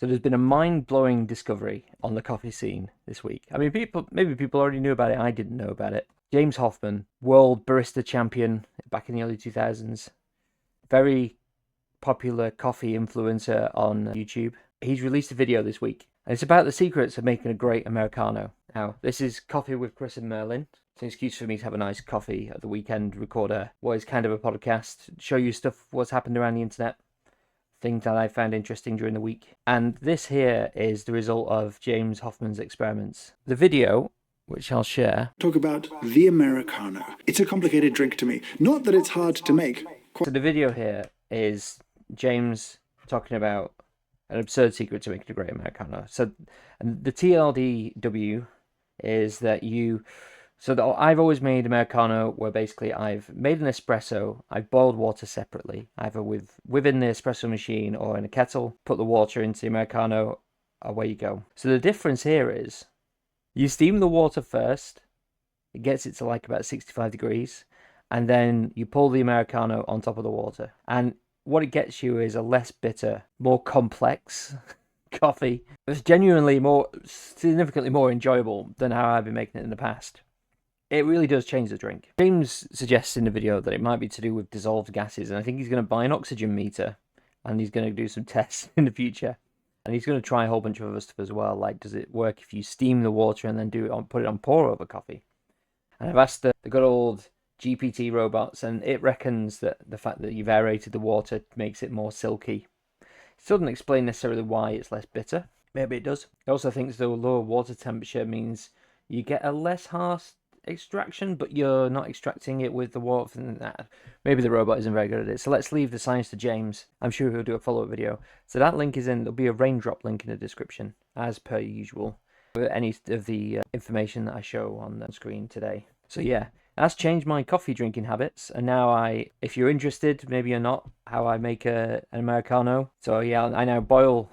So there's been a mind-blowing discovery on the coffee scene this week. I mean, maybe people already knew about it. I didn't know about it. James Hoffmann, world barista champion back in the early 2000s. Very popular coffee influencer on YouTube. He's released a video this week, and it's about the secrets of making a great Americano. Now, this is Coffee with Chris and Merlin. It's an excuse for me to have a nice coffee at the weekend, record what is kind of a podcast, show you stuff, what's happened around the internet, things that I found interesting during the week. And this here is the result of James Hoffmann's experiments. The video, which I'll share. Talk about the Americano. It's a complicated drink to me. Not that it's hard to make. So the video here is James talking about an absurd secret to making a great Americano. So and the TLDW is that I've always made Americano where basically I've made an espresso, I've boiled water separately, either within the espresso machine or in a kettle, put the water into the Americano, away you go. So the difference here is you steam the water first, it gets it to like about 65 degrees, and then you pull the Americano on top of the water. And what it gets you is a less bitter, more complex coffee. It's genuinely significantly more enjoyable than how I've been making it in the past. It really does change the drink. James suggests in the video that it might be to do with dissolved gases, and I think he's going to buy an oxygen meter, and he's going to do some tests in the future. And he's going to try a whole bunch of other stuff as well, like does it work if you steam the water and then put it on pour over coffee? And I've asked the good old GPT robots, and it reckons that the fact that you've aerated the water makes it more silky. It doesn't explain necessarily why it's less bitter. Maybe it does. It also thinks the lower water temperature means you get a less harsh extraction, but you're not extracting it with the water. Maybe the robot isn't very good at it. So let's leave the science to James. I'm sure he'll do a follow-up video. So that link is there'll be a Raindrop link in the description, as per usual, for any of the information that I show on the screen today. So yeah, that's changed my coffee drinking habits, and now if you're interested, maybe you're not, how I make an Americano. So yeah, I now boil,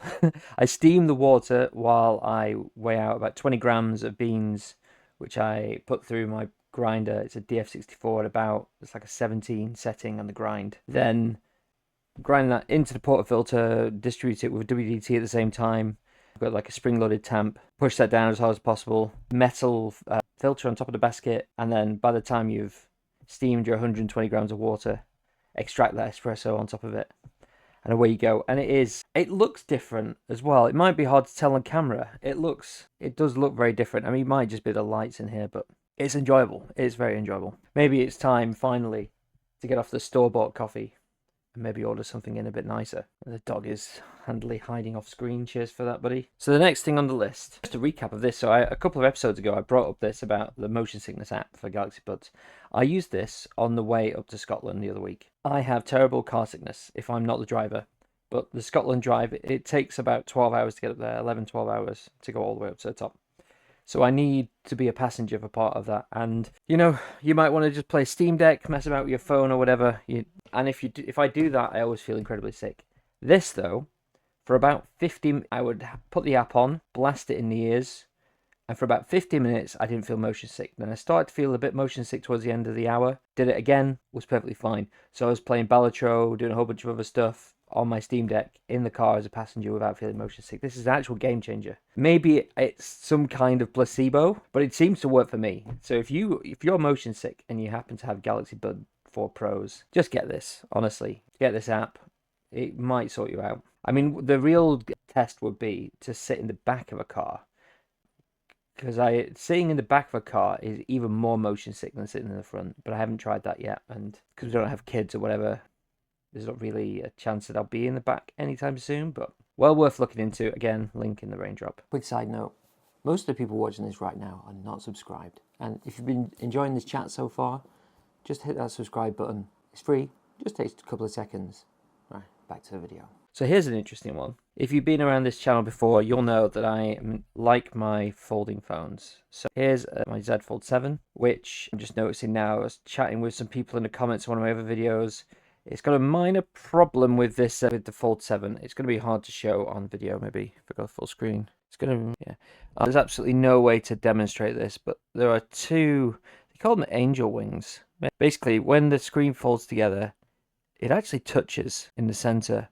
I steam the water while I weigh out about 20 grams of beans, which I put through my grinder. It's a DF64 it's like a 17 setting on the grind. Then grind that into the portafilter, distribute it with WDT at the same time. I've got like a spring-loaded tamp, push that down as hard as possible, metal filter on top of the basket, and then by the time you've steamed your 120 grams of water, extract that espresso on top of it, and away you go. And it looks different as well. It might be hard to tell on camera. It does look very different. I mean, it might just be the lights in here, but it's enjoyable. It's very enjoyable. Maybe it's time finally to get off the store-bought coffee and maybe order something in a bit nicer. The dog is handily hiding off screen. Cheers for that, buddy. So the next thing on the list, just a recap of this. So a couple of episodes ago, I brought up this about the motion sickness app for Galaxy Buds. I used this on the way up to Scotland the other week. I have terrible car sickness if I'm not the driver. But the Scotland drive, it takes about 12 hours to get up there, 11, 12 hours to go all the way up to the top. So I need to be a passenger for part of that. And, you might want to just play Steam Deck, mess about with your phone or whatever. And if I do that, I always feel incredibly sick. This, though, for about 50, I would put the app on, blast it in the ears, and for about 50 minutes, I didn't feel motion sick. Then I started to feel a bit motion sick towards the end of the hour. Did it again, was perfectly fine. So I was playing Balatro, doing a whole bunch of other stuff on my Steam Deck in the car as a passenger without feeling motion sick. This is an actual game changer. Maybe it's some kind of placebo, but it seems to work for me. So if you're motion sick and you happen to have Galaxy Bud 4 Pros, just get this. Honestly, get this app. It might sort you out. I mean, the real test would be to sit in the back of a car, because sitting in the back of a car is even more motion sick than sitting in the front. But I haven't tried that yet, and because we don't have kids or whatever, there's not really a chance that I'll be in the back anytime soon, but well worth looking into. Again, link in the Raindrop. Quick side note, most of the people watching this right now are not subscribed. And if you've been enjoying this chat so far, just hit that subscribe button. It's free, just takes a couple of seconds. Right, back to the video. So here's an interesting one. If you've been around this channel before, you'll know that I like my folding phones. So here's my Z Fold 7, which I'm just noticing now. I was chatting with some people in the comments on one of my other videos. It's got a minor problem with this, with the Fold 7. It's going to be hard to show on video, maybe, if I go full screen. It's going to, yeah. There's absolutely no way to demonstrate this, but there are two, they call them angel wings. Basically, when the screen folds together, it actually touches in the center.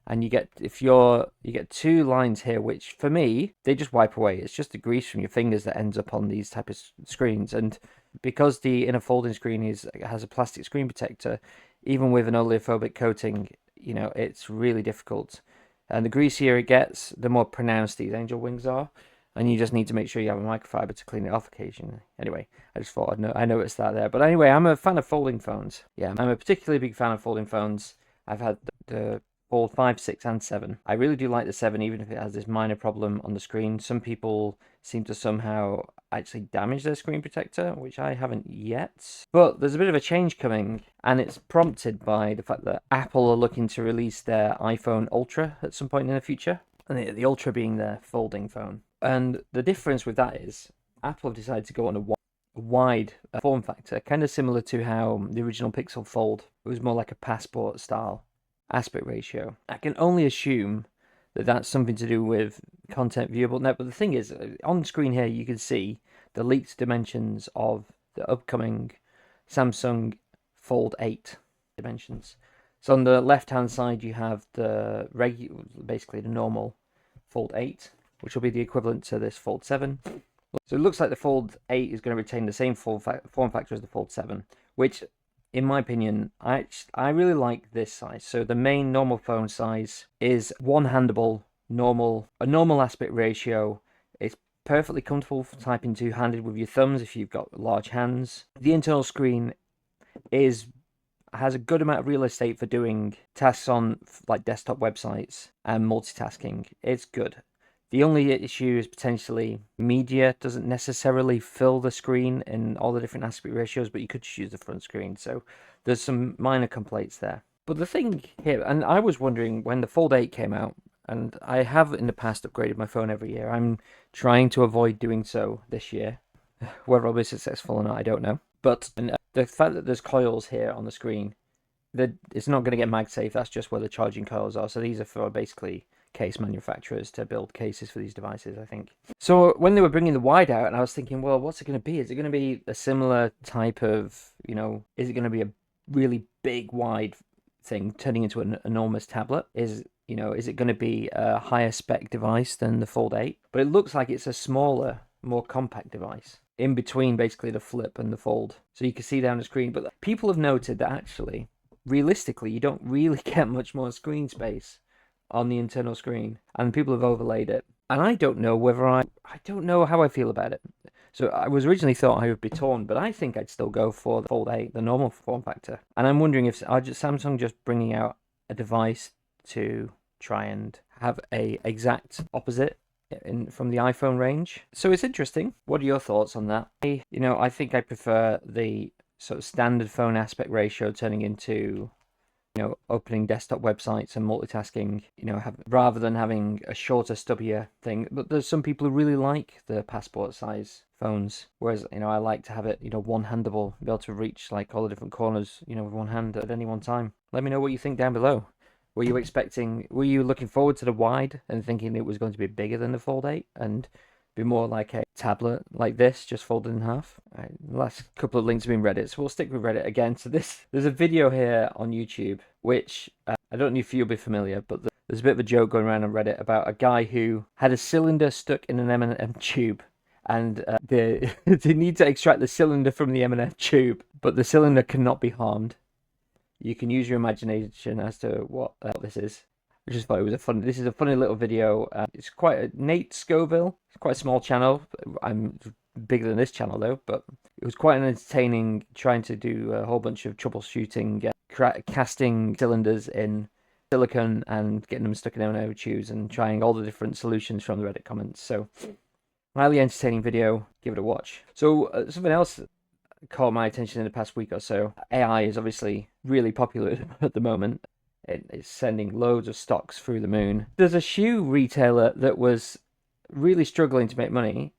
And you get you get two lines here, which for me they just wipe away. It's just the grease from your fingers that ends up on these type of screens, and because the inner folding screen has a plastic screen protector, even with an oleophobic coating, it's really difficult. And the greasier it gets, the more pronounced these angel wings are, and you just need to make sure you have a microfiber to clean it off occasionally. Anyway, I just thought I noticed that there. But anyway, I'm a fan of folding phones. Yeah, I'm a particularly big fan of folding phones. I've had the Fold 5, 6, and 7. I really do like the 7, even if it has this minor problem on the screen. Some people seem to somehow actually damage their screen protector, which I haven't yet. But there's a bit of a change coming, and it's prompted by the fact that Apple are looking to release their iPhone Ultra at some point in the future, and the Ultra being their folding phone. And the difference with that is Apple have decided to go on a wide form factor, kind of similar to how the original Pixel Fold was more like a passport style aspect ratio. I can only assume that that's something to do with content viewable net, but the thing is, on screen here you can see the leaked dimensions of the upcoming Samsung Fold 8 dimensions. So on the left hand side you have basically the normal Fold 8, which will be the equivalent to this Fold 7. So it looks like the Fold 8 is going to retain the same form factor as the Fold 7, which, in my opinion, I really like this size. So the main normal phone size is one-handable, a normal aspect ratio. It's perfectly comfortable for typing two-handed with your thumbs if you've got large hands. The internal screen has a good amount of real estate for doing tasks on like desktop websites and multitasking. It's good. The only issue is potentially media doesn't necessarily fill the screen in all the different aspect ratios, but you could just use the front screen. So there's some minor complaints there. But the thing here, and I was wondering when the Fold 8 came out, and I have in the past upgraded my phone every year. I'm trying to avoid doing so this year. Whether I'll be successful or not, I don't know. But the fact that there's coils here on the screen, it's not going to get MagSafe. That's just where the charging coils are. So these are for basically case manufacturers to build cases for these devices, I think. So when they were bringing the wide out, and I was thinking, well, what's it going to be? Is it going to be a similar type of, is it going to be a really big wide thing turning into an enormous tablet? Is it going to be a higher spec device than the Fold 8? But it looks like it's a smaller, more compact device in between basically the Flip and the Fold. So you can see down the screen. But people have noted that actually, realistically, you don't really get much more screen space on the internal screen, and people have overlaid it. And I don't know whether I don't know how I feel about it. So I was originally thought I would be torn, but I think I'd still go for the Fold 8, the normal form factor. And I'm wondering if Samsung just bringing out a device to try and have a exact opposite from the iPhone range. So it's interesting. What are your thoughts on that? I think I prefer the sort of standard phone aspect ratio turning into opening desktop websites and multitasking, rather than having a shorter, stubbier thing. But there's some people who really like the passport size phones, whereas, I like to have it, one-handable, be able to reach like all the different corners, with one hand at any one time. Let me know what you think down below. Were you looking forward to the wide and thinking it was going to be bigger than the Fold 8 and be more like a tablet like this, just folded in half? The last couple of links have been Reddit, so we'll stick with Reddit again. So there's a video here on YouTube, which I don't know if you'll be familiar, but there's a bit of a joke going around on Reddit about a guy who had a cylinder stuck in an M&M tube, and they need to extract the cylinder from the M&M tube, but the cylinder cannot be harmed. You can use your imagination as to what this is. I just thought it was this is a funny little video. It's quite Nate Scoville. It's quite a small channel. I'm bigger than this channel though, but it was quite an entertaining trying to do a whole bunch of troubleshooting, casting cylinders in silicone and getting them stuck in M&M tubes and trying all the different solutions from the Reddit comments. So highly entertaining video. Give it a watch. So something else caught my attention in the past week or so. AI is obviously really popular at the moment. It's sending loads of stocks through the moon. There's a shoe retailer that was really struggling to make money,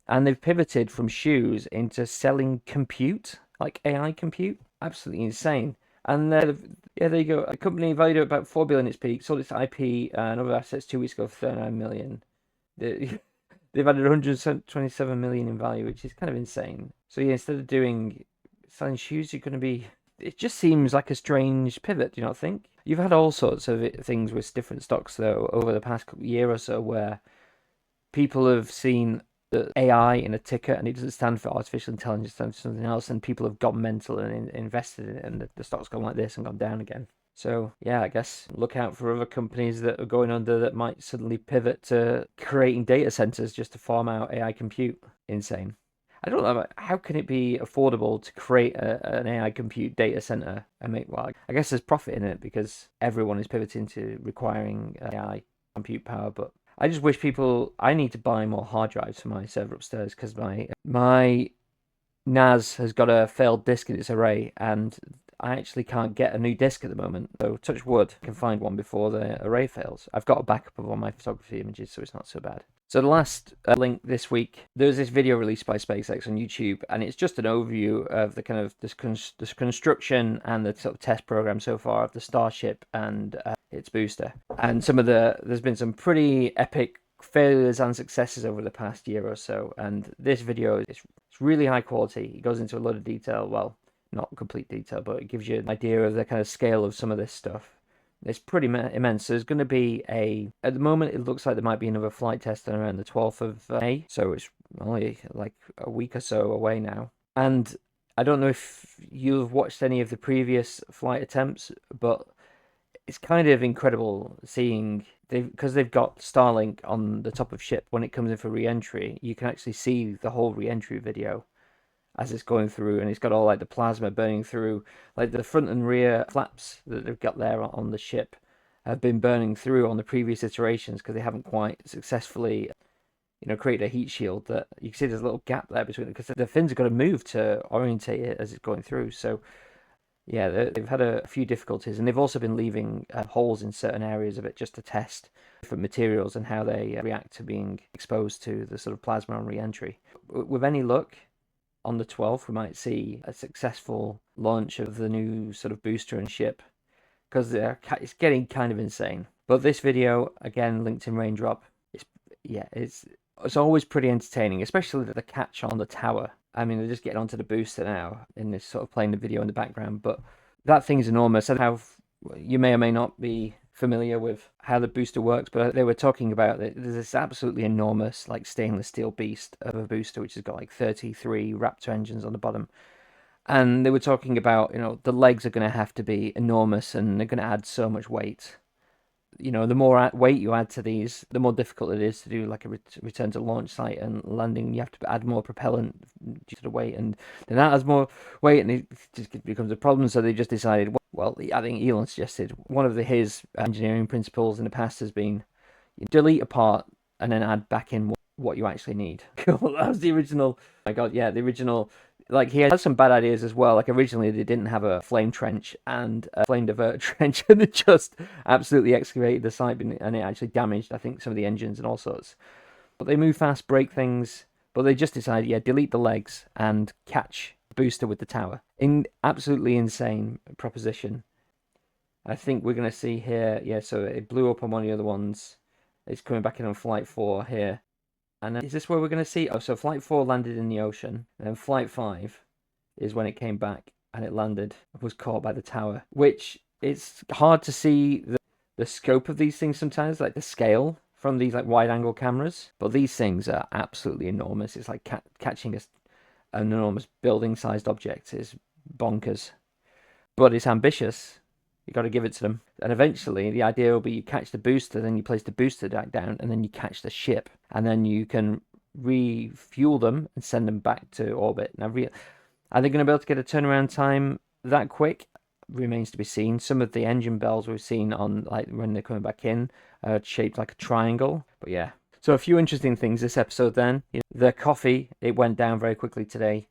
and they've pivoted from shoes into selling compute, like AI compute. Absolutely insane. And there you go. A company valued at about $4 billion at its peak, sold its IP and other assets 2 weeks ago for $39 million. They've added $127 million in value, which is kind of insane. So yeah, instead of selling shoes, you're going to be... It just seems like a strange pivot, do you not think? You've had all sorts of things with different stocks, though, over the past year or so, where people have seen the AI in a ticker and it doesn't stand for artificial intelligence, it stands for something else, and people have gone mental and invested in it, and the stock's gone like this and gone down again. So, yeah, I guess look out for other companies that are going under that might suddenly pivot to creating data centers just to farm out AI compute. Insane. I don't know, how can it be affordable to create an AI compute data center and make, well, I guess there's profit in it because everyone is pivoting to requiring AI compute power, but I just wish I need to buy more hard drives for my server upstairs because my NAS has got a failed disk in its array, and I actually can't get a new disk at the moment. So touch wood, I can find one before the array fails. I've got a backup of all my photography images, so it's not so bad. So the last link this week, there was this video released by SpaceX on YouTube, and it's just an overview of the kind of this construction and the sort of test program so far of the Starship and its booster. And there's been some pretty epic failures and successes over the past year or so, and this video is really high quality. It goes into a lot of detail, well, not complete detail, but it gives you an idea of the kind of scale of some of this stuff. It's pretty immense. There's going to be at the moment, it looks like there might be another flight test around the 12th of May, so it's only like a week or so away now. And I don't know if you've watched any of the previous flight attempts, but it's kind of incredible seeing, because they've got Starlink on the top of ship. When it comes in for re-entry, you can actually see the whole re-entry video as it's going through, and it's got all like the plasma burning through, like the front and rear flaps that they've got there on the ship have been burning through on the previous iterations because they haven't quite successfully, created a heat shield. That you can see there's a little gap there between, because the fins have got to move to orientate it as it's going through. So yeah, they've had a few difficulties, and they've also been leaving holes in certain areas of it just to test different materials and how they react to being exposed to the sort of plasma on re-entry. With any luck, on the 12th, we might see a successful launch of the new sort of booster and ship, because it's getting kind of insane. But this video, again, linked in Raindrop, it's always pretty entertaining, especially the catch on the tower. I mean, they're just getting onto the booster now in this sort of playing the video in the background, but that thing is enormous. And how you may or may not be familiar with how the booster works, but they were talking about that there's this absolutely enormous, like, stainless steel beast of a booster which has got like 33 Raptor engines on the bottom, and they were talking about, the legs are going to have to be enormous and they're going to add so much weight. The more weight you add to these, the more difficult it is to do like a return to launch site and landing. You have to add more propellant due to the weight, and then that adds more weight, and it just becomes a problem. So they just decided, well, I think Elon suggested one of his engineering principles in the past has been delete a part and then add back in what you actually need. Cool. That was the original. Oh my God, yeah, the original. Like, he had some bad ideas as well. Like, originally they didn't have a flame trench and a flame divert trench, and they just absolutely excavated the site, and it actually damaged, I think, some of the engines and all sorts. But they move fast, break things, but they just decided, delete the legs and catch the booster with the tower. Absolutely insane proposition. I think we're going to see here, so it blew up on one of the other ones. It's coming back in on Flight 4 here. And is this where we're going to see? Oh, so Flight 4 landed in the ocean, and then Flight 5 is when it came back, and it was caught by the tower, which it's hard to see the scope of these things sometimes, like the scale from these like wide-angle cameras. But these things are absolutely enormous. It's like catching an enormous building-sized object is bonkers. But it's ambitious. You got to give it to them. And eventually, the idea will be you catch the booster, then you place the booster back down, and then you catch the ship. And then you can refuel them and send them back to orbit. Now, are they going to be able to get a turnaround time that quick? Remains to be seen. Some of the engine bells we've seen on, like, when they're coming back in are shaped like a triangle. But yeah. So a few interesting things this episode then. The coffee, it went down very quickly today.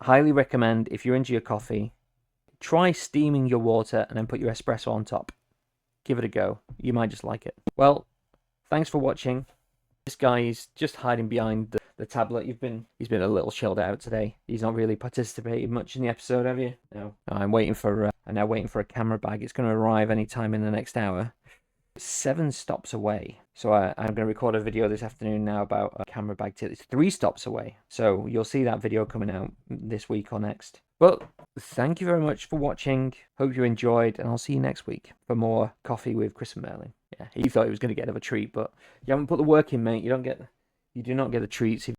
Highly recommend, if you're into your coffee, try steaming your water and then put your espresso on top. Give it a go. You might just like it. Well, thanks for watching. This guy is just hiding behind the tablet. He's been a little chilled out today. He's not really participated much in the episode, have you? No. I'm now waiting for a camera bag. It's going to arrive any time in the next hour. 7 stops away. So I'm going to record a video this afternoon now about a camera bag tip. It's 3 stops away. So you'll see that video coming out this week or next. But thank you very much for watching. Hope you enjoyed, and I'll see you next week for more Coffee with Chris Merlin. Yeah, he thought he was going to get another treat, but you haven't put the work in, mate. You do not get the treats if